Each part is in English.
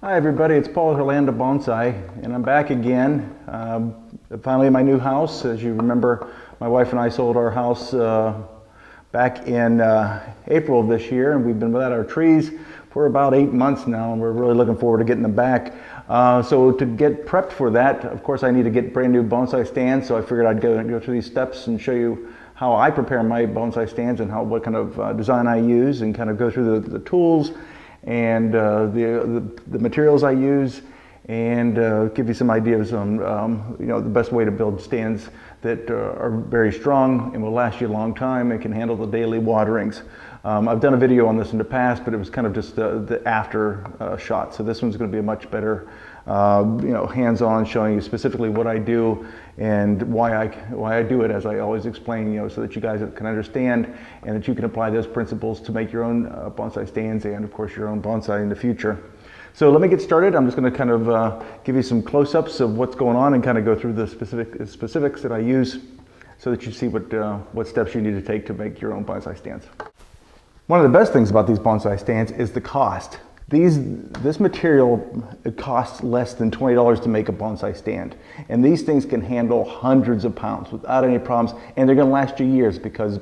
Hi everybody, it's Paul at Orlando Bonsai, and I'm back again. Finally in my new house. As you remember, my wife and I sold our house back in April of this year, and we've been without our trees for about 8 months now, and we're really looking forward to getting them back. So to get prepped for that, of course I need to get brand new bonsai stands, so I figured I'd go through these steps and show you how I prepare my bonsai stands and what kind of design I use, and kind of go through the tools and the materials I use, and give you some ideas on the best way to build stands that are very strong and will last you a long time and can handle the daily waterings. I've done a video on this in the past, but it was kind of just the after shot. So this one's going to be a much better hands-on, showing you specifically what I do and why I do it, as I always explain, so that you guys can understand and that you can apply those principles to make your own bonsai stands and of course your own bonsai in the future. So let me get started. I'm just going to kind of give you some close-ups of what's going on and kind of go through the specifics that I use, so that you see what steps you need to take to make your own bonsai stands. One of the best things about these bonsai stands is the cost. This material, it costs less than $20 to make a bonsai stand. And these things can handle hundreds of pounds without any problems, and they're going to last you years, because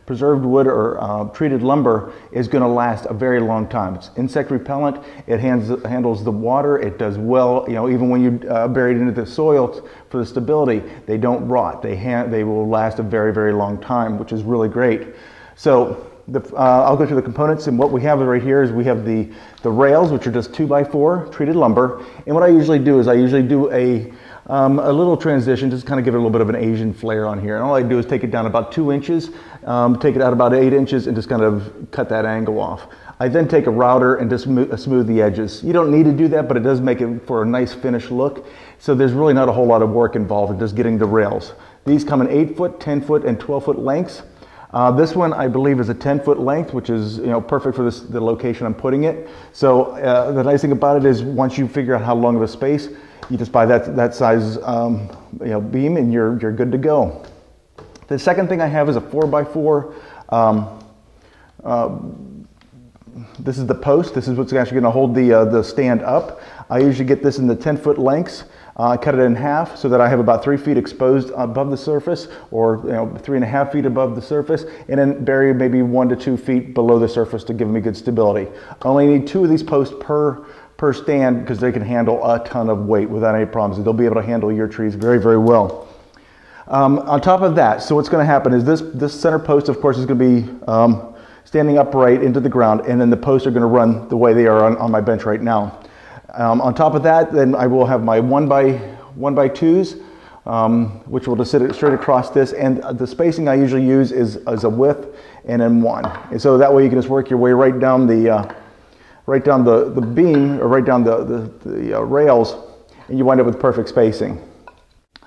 preserved wood or treated lumber is going to last a very long time. It's insect repellent, it handles the water, it does well, even when you bury it into the soil for the stability, they don't rot. They will last a very, very long time, which is really great. So I'll go through the components, and what we have right here is we have the rails, which are just 2x4 treated lumber. And what I usually do is I usually do a little transition, just kind of give it a little bit of an Asian flair on here. And all I do is take it down about 2 inches, take it out about 8 inches, and just kind of cut that angle off. I then take a router and just smooth the edges. You don't need to do that, but it does make it for a nice finished look. So there's really not a whole lot of work involved in just getting the rails. These come in 8-foot, 10-foot, and 12-foot lengths. This one I believe is a 10-foot length, which is perfect for the location I'm putting it. So the nice thing about it is, once you figure out how long of a space, you just buy that size beam, and you're good to go. The second thing I have is a 4x4. This is the post. This is what's actually going to hold the stand up. I usually get this in the 10-foot lengths. Cut it in half so that I have about 3 feet exposed above the surface, or 3.5 feet above the surface, and then bury maybe 1 to 2 feet below the surface to give me good stability. I only need 2 of these posts per stand, because they can handle a ton of weight without any problems. They'll be able to handle your trees very, very well. On top of that, so what's going to happen is this center post, of course, is going to be standing upright into the ground, and then the posts are going to run the way they are on my bench right now. On top of that, then I will have my 1x2s, which will just sit straight across this, and the spacing I usually use is a width and then 1. And so that way you can just work your way right down the beam, or right down the rails, and you wind up with perfect spacing.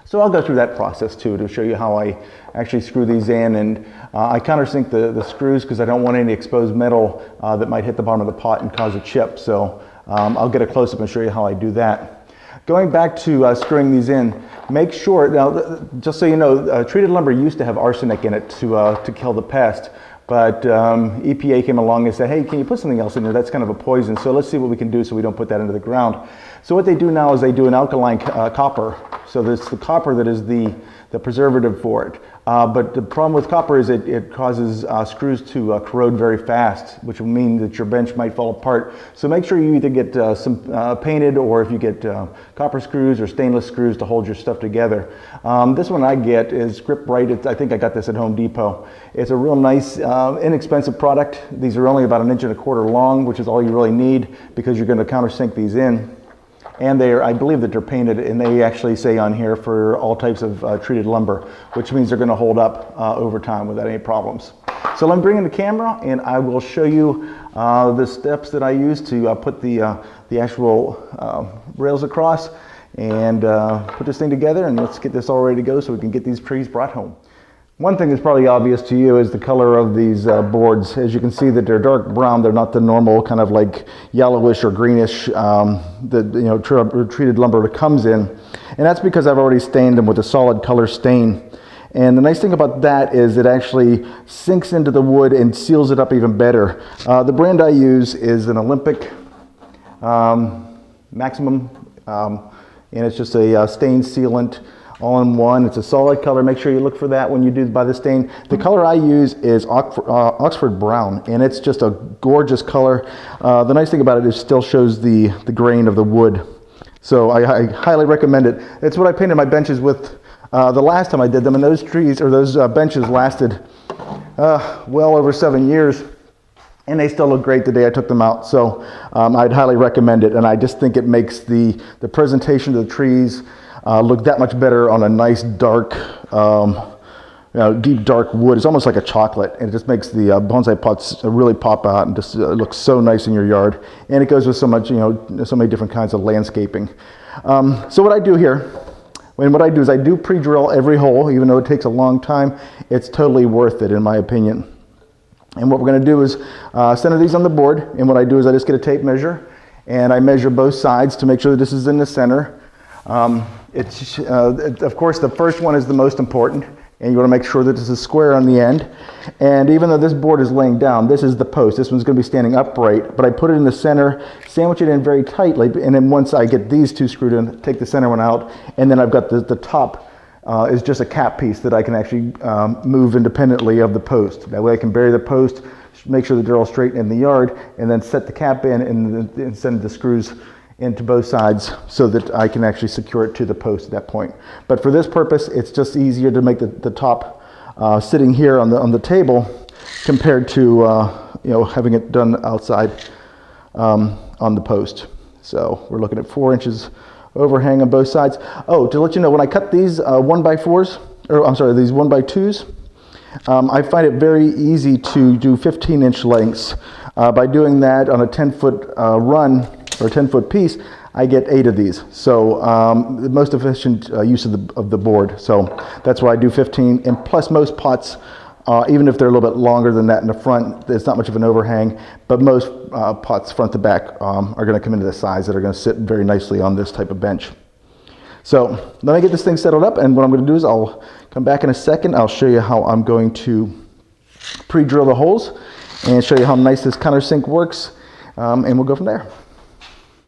So I'll go through that process too, to show you how I actually screw these in, and I countersink the screws, because I don't want any exposed metal that might hit the bottom of the pot and cause a chip. So I'll get a close-up and show you how I do that. Going back to screwing these in, make sure, now just so you know, treated lumber used to have arsenic in it to kill the pest, but EPA came along and said, hey, can you put something else in there? That's kind of a poison, so let's see what we can do so we don't put that into the ground. So what they do now is they do an alkaline copper. So it's the copper that is the preservative for it. But the problem with copper is it causes screws to corrode very fast, which will mean that your bench might fall apart. So make sure you either get some painted, or if you get copper screws or stainless screws to hold your stuff together. This one I get is Grip Right. I think I got this at Home Depot. It's a real nice, inexpensive product. These are only about 1.25 inches long, which is all you really need, because you're going to countersink these in. And I believe that they're painted, and they actually say on here for all types of treated lumber, which means they're going to hold up over time without any problems. So let me bring in the camera, and I will show you the steps that I use to put the actual rails across, and put this thing together, and let's get this all ready to go so we can get these trees brought home. One thing that's probably obvious to you is the color of these boards. As you can see, that they're dark brown. They're not the normal kind of like yellowish or greenish that treated lumber comes in, and that's because I've already stained them with a solid color stain. And the nice thing about that is it actually sinks into the wood and seals it up even better. The brand I use is an Olympic maximum, and it's just a stain sealant all in one. It's a solid color. Make sure you look for that when you do buy the stain. The color I use is Oxford Brown, and it's just a gorgeous color. The nice thing about it is it still shows the grain of the wood. So I highly recommend it. It's what I painted my benches with the last time I did them, and those trees, or those benches lasted well over 7 years, and they still look great the day I took them out. So I'd highly recommend it, and I just think it makes the presentation of the trees look that much better on a nice dark, deep dark wood. It's almost like a chocolate, and it just makes the bonsai pots really pop out and just look so nice in your yard. And it goes with so much, so many different kinds of landscaping. So what I do here, what I do is I do pre-drill every hole, even though it takes a long time. It's totally worth it, in my opinion. And what we're going to do is center these on the board, and what I do is I just get a tape measure, and I measure both sides to make sure that this is in the center. Of course, the first one is the most important, and you want to make sure that this is square on the end. And even though this board is laying down, this is the post. This one's going to be standing upright, but I put it in the center, sandwich it in very tightly, and then once I get these two screwed in, take the center one out, and then I've got the top is just a cap piece that I can actually move independently of the post. That way I can bury the post, make sure that they're all straight in the yard, and then set the cap in and send the screws into both sides so that I can actually secure it to the post at that point. But for this purpose, it's just easier to make the top sitting here on the table compared to having it done outside on the post. So we're looking at 4 inches overhang on both sides. Oh, to let you know, when I cut these 1x4s, or I'm sorry, these 1x2s, I find it very easy to do 15-inch lengths. By doing that on a 10-foot run, or a 10-foot piece, I get 8 of these. So the most efficient use of the board. So that's why I do 15. And plus most pots, even if they're a little bit longer than that in the front, there's not much of an overhang. But most pots front to back are going to come into the size that are going to sit very nicely on this type of bench. So let me get this thing settled up, and what I'm going to do is I'll come back in a second. I'll show you how I'm going to pre-drill the holes and show you how nice this countersink works, and we'll go from there.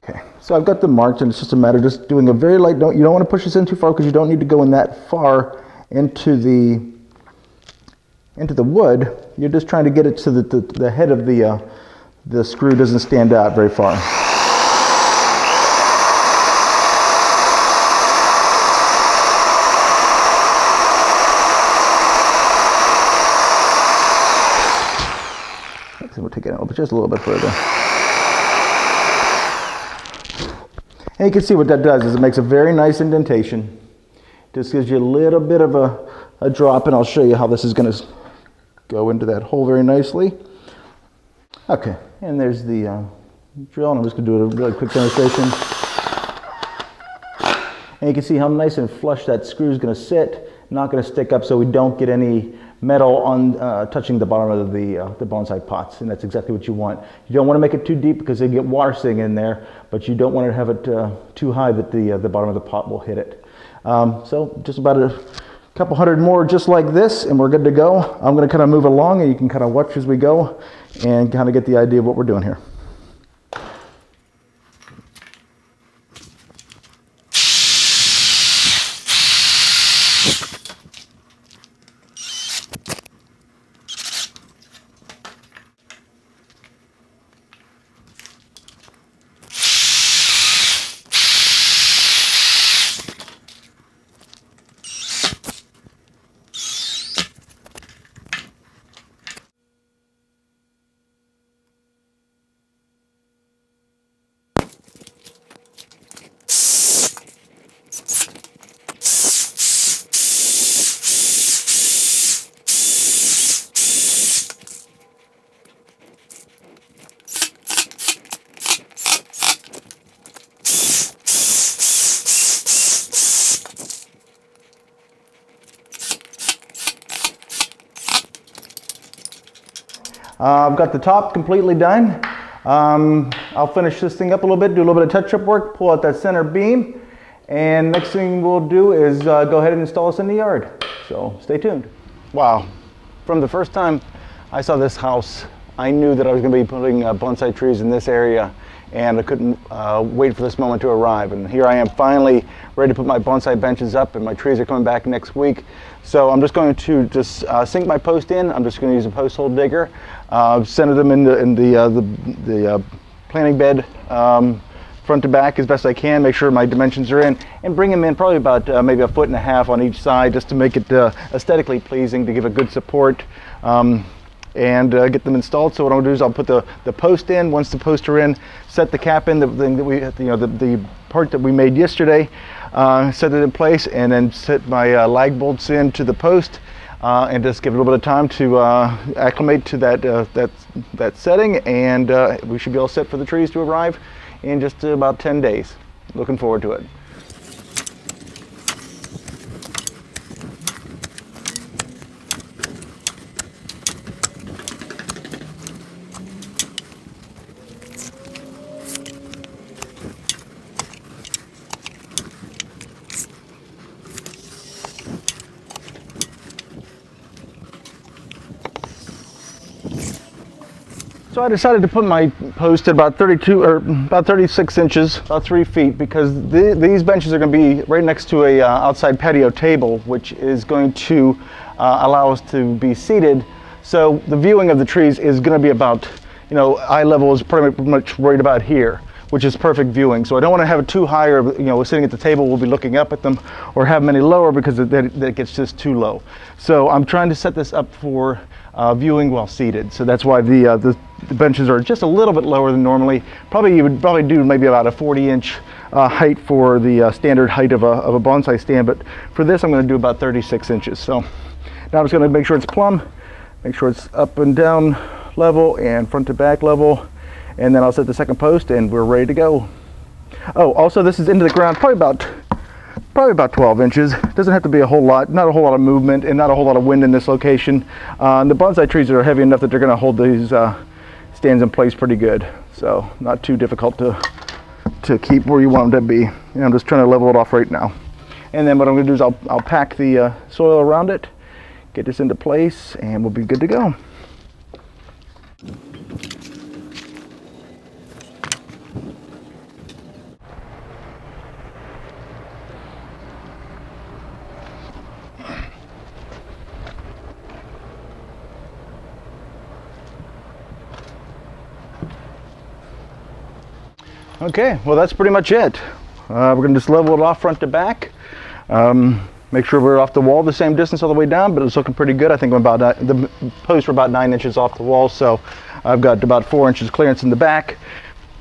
Okay, so I've got them marked, and it's just a matter of just doing a very light note. You don't want to push this in too far because you don't need to go in that far into the wood. You're just trying to get it so that the head of the screw doesn't stand out very far. So we'll take it out just a little bit further. And you can see what that does is it makes a very nice indentation. Just gives you a little bit of a drop, and I'll show you how this is going to go into that hole very nicely. Okay, and there's the drill, and I'm just going to do a really quick demonstration. And you can see how nice and flush that screw is going to sit, not going to stick up, so we don't get any metal on touching the bottom of the bonsai pots, and that's exactly what you want. You don't want to make it too deep because they get water sitting in there, but you don't want to have it too high that the bottom of the pot will hit it. So just about a couple hundred more just like this, and we're good to go. I'm going to kind of move along, and you can kind of watch as we go and kind of get the idea of what we're doing here. I've got the top completely done. I'll finish this thing up a little bit, do a little bit of touch-up work, pull out that center beam, and next thing we'll do is go ahead and install this in the yard. So stay tuned. Wow, from the first time I saw this house, I knew that I was going to be putting bonsai trees in this area, and I couldn't wait for this moment to arrive. And here I am finally ready to put my bonsai benches up, and my trees are coming back next week. So I'm just going to sink my post in. I'm just going to use a post hole digger, center them in the planting bed, front to back as best I can, make sure my dimensions are in, and bring them in probably about maybe 1.5 feet on each side, just to make it aesthetically pleasing, to give a good support, and get them installed. So what I'll do is I'll put the post in. Once the posts are in, set the cap in, the thing that we, the part that we made yesterday, set it in place, and then set my lag bolts into the post, and just give it a little bit of time to acclimate to that setting, and we should be all set for the trees to arrive in just about 10 days. Looking forward to it. So I decided to put my post at about 32 or about 36 inches, about 3 feet, because these benches are going to be right next to a outside patio table, which is going to allow us to be seated. So the viewing of the trees is going to be about, eye level is pretty much right about here, which is perfect viewing. So I don't want to have it too high, or sitting at the table we'll be looking up at them, or have them any lower, because that gets just too low. So I'm trying to set this up for viewing while seated. So that's why the benches are just a little bit lower than normally. You would probably do maybe about a 40-inch height for the standard height of a bonsai stand, but for this I'm going to do about 36 inches. So now I'm just going to make sure it's plumb, make sure it's up and down level and front to back level, and then I'll set the second post and we're ready to go. Oh, also this is into the ground probably about 12 inches. Doesn't have to be a whole lot, not a whole lot of movement and not a whole lot of wind in this location. And the bonsai trees are heavy enough that they're going to hold these stands in place pretty good. So not too difficult to keep where you want them to be. And I'm just trying to level it off right now. And then what I'm going to do is I'll pack the soil around it, get this into place, and we'll be good to go. Okay, well that's pretty much it. We're going to just level it off front to back. Make sure we're off the wall the same distance all the way down, but it's looking pretty good. I think I'm about the posts were about 9 inches off the wall, so I've got about 4 inches clearance in the back.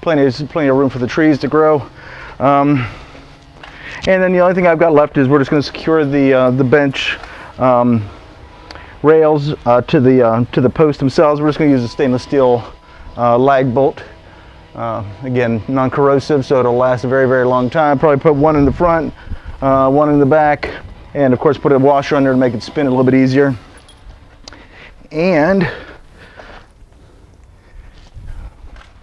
Plenty of room for the trees to grow. And then the only thing I've got left is we're just going to secure the bench rails to the posts themselves. We're just going to use a stainless steel lag bolt. Again, non-corrosive, so it'll last a very, very long time. Probably put one in the front, one in the back, and of course put a washer under to make it spin a little bit easier. And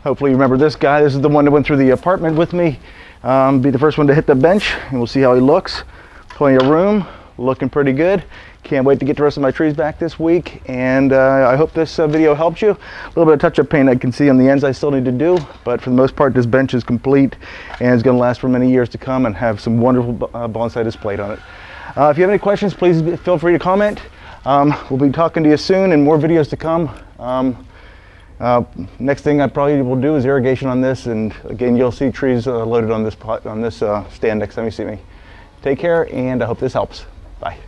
hopefully you remember this guy. This is the one that went through the apartment with me. Be the first one to hit the bench, and we'll see how he looks. Plenty of room, looking pretty good. Can't wait to get the rest of my trees back this week, and I hope this video helps you. A little bit of touch-up paint I can see on the ends I still need to do, but for the most part this bench is complete and it's going to last for many years to come and have some wonderful bonsai displayed on it. If you have any questions, please feel free to comment. We'll be talking to you soon and more videos to come. Next thing I probably will do is irrigation on this, and again you'll see trees loaded on this stand next time you see me. Take care, and I hope this helps. Bye.